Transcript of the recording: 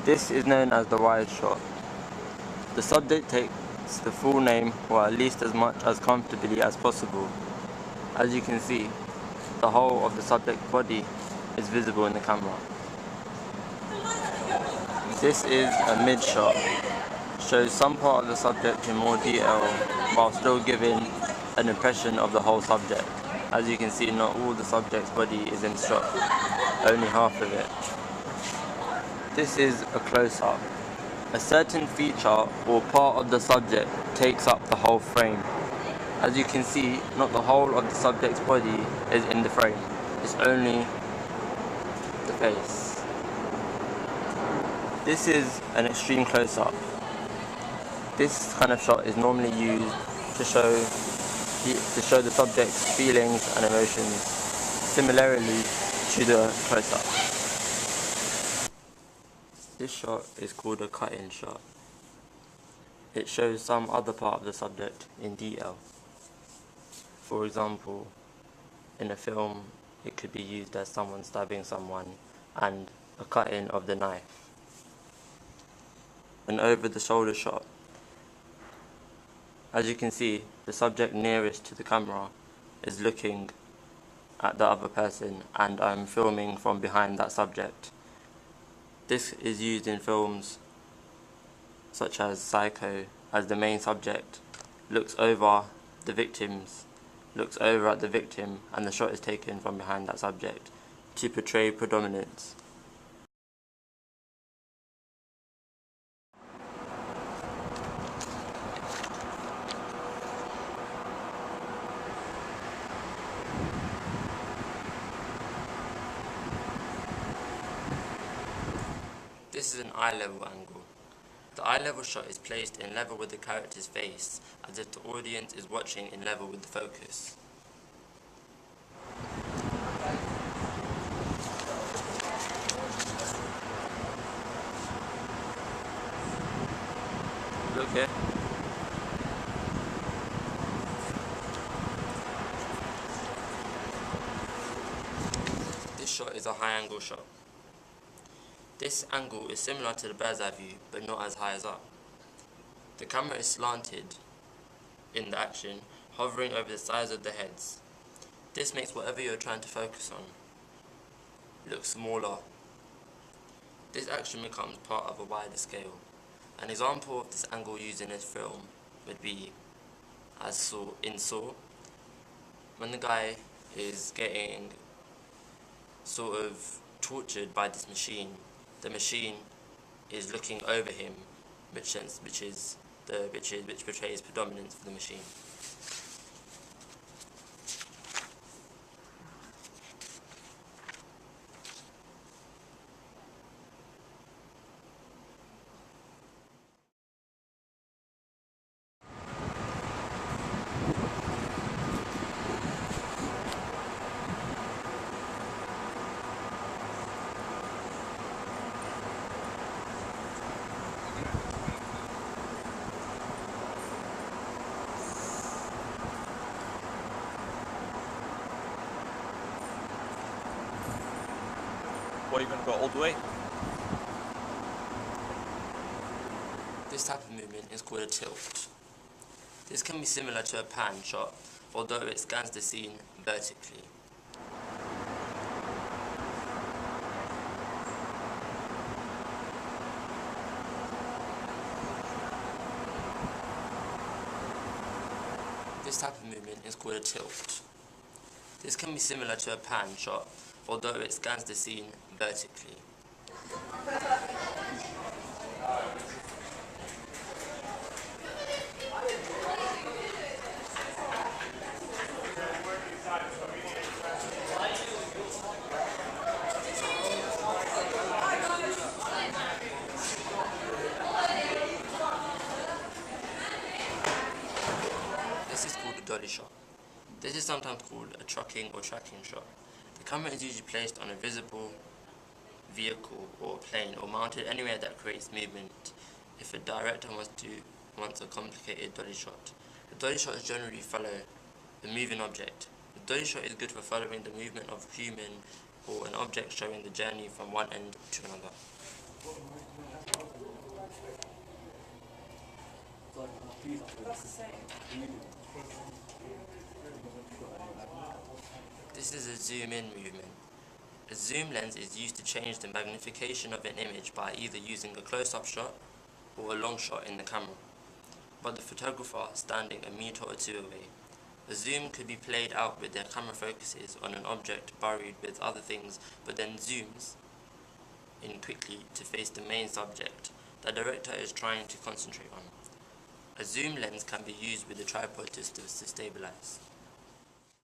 This is known as the wide shot. The subject takes the full name, or at least as much as comfortably as possible. As you can see, the whole of the subject's body is visible in the camera. This is a mid shot. Shows some part of the subject in more detail while still giving an impression of the whole subject. As you can see, not all the subject's body is in shot, only half of it. This is a close-up. A certain feature or part of the subject takes up the whole frame. As you can see, not the whole of the subject's body is in the frame, it's only the face. This is an extreme close-up. This kind of shot is normally used to show the subject's feelings and emotions, similarly to the close-up. This shot is called a cut-in shot. It shows some other part of the subject in detail. For example, in a film, it could be used as someone stabbing someone and a cut-in of the knife. An over-the-shoulder shot. As you can see, the subject nearest to the camera is looking at the other person, and I'm filming from behind that subject. This is used in films such as Psycho, as the main subject looks over at the victim, and the shot is taken from behind that subject to portray predominance. This is an eye-level angle. The eye-level shot is placed in level with the character's face, as if the audience is watching in level with the focus. Look here. This shot is a high-angle shot. This angle is similar to the bird's eye view, but not as high as up. The camera is slanted in the action, hovering over the sides of the heads. This makes whatever you're trying to focus on look smaller. This action becomes part of a wider scale. An example of this angle used in this film would be as in Saw, when the guy is getting sort of tortured by this machine. The machine is looking over him, which portrays predominance for the machine. What, are you going to go all the way? This type of movement is called a tilt. This can be similar to a pan shot, although it scans the scene vertically. This type of movement is called a tilt. This can be similar to a pan shot, although it scans the scene vertically. This is called a dolly shot. This is sometimes called a trucking or tracking shot. The camera is usually placed on a visible vehicle or plane, or mounted anywhere that creates movement if a director wants a complicated dolly shot. The dolly shot generally follow the moving object. The dolly shot is good for following the movement of a human or an object, showing the journey from one end to another. That's the same. This is a zoom-in movement. A zoom lens is used to change the magnification of an image by either using a close-up shot or a long shot in the camera, but the photographer standing a meter or two away. A zoom could be played out with their camera focuses on an object buried with other things, but then zooms in quickly to face the main subject the director is trying to concentrate on. A zoom lens can be used with a tripod to stabilize.